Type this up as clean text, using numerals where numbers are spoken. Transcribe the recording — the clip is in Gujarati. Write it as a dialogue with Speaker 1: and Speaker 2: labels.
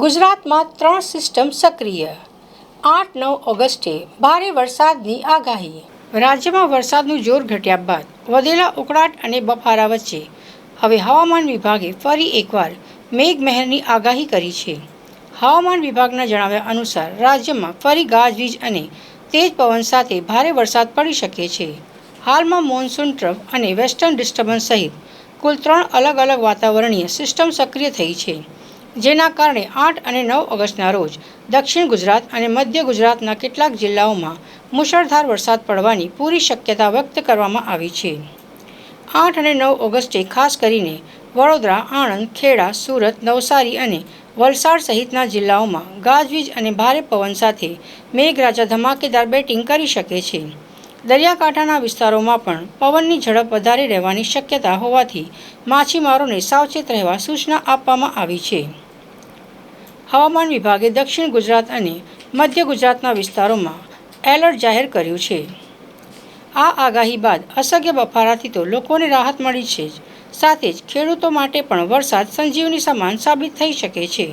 Speaker 1: ગુજરાતમાં 3 સિસ્ટમ સક્રિય 8-9 ઓગસ્ટે ભારે વરસાદની આગાહી. રાજ્યમાં વરસાદનું જોર ઘટ્યા બાદ વધેલા ઉકળાટ અને બફારા વચ્ચે હવે હવામાન વિભાગે ફરી એકવાર મેઘમહેરની આગાહી કરી છે. હવામાન વિભાગના જણાવ્યા અનુસાર રાજ્યમાં ફરી ગાજવીજ અને તેજ પવન સાથે ભારે વરસાદ પડી શકે છે. હાલમાં મોન્સૂન ટ્રફ અને વેસ્ટર્ન ડિસ્ટર્બન્સ સહિત કુલ 3 અલગ અલગ વાતાવરણીય સિસ્ટમ સક્રિય થઈ છે, જેના કારણે 8 અને 9 ઓગસ્ટના રોજ દક્ષિણ ગુજરાત અને મધ્ય ગુજરાતના કેટલાક જિલ્લાઓમાં મુશળધાર વરસાદ પડવાની પૂરી શક્યતા વ્યક્ત કરવામાં આવી છે. 8 અને 9 ઓગસ્ટે ખાસ કરીને વડોદરા, આણંદ, ખેડા, સુરત, નવસારી અને વલસાડ સહિતના જિલ્લાઓમાં ગાજવીજ અને ભારે પવન સાથે મેઘરાજા ધમાકેદાર બેટિંગ કરી શકે છે. દરિયાકાંઠાના વિસ્તારોમાં પણ પવનની ઝડપ વધારે રહેવાની શક્યતા હોવાથી માછીમારોને સાવચેત રહેવા સૂચના આપવામાં આવી છે. હવામાન વિભાગે દક્ષિણ ગુજરાત અને મધ્ય ગુજરાતના વિસ્તારોમાં એલર્ટ જાહેર કર્યું છે. આ આગાહી બાદ અસહ્ય બફારાથી તો લોકોને રાહત મળી છે જ, સાથે જ ખેડૂતો માટે પણ વરસાદ સંજીવની સમાન સાબિત થઈ શકે છે.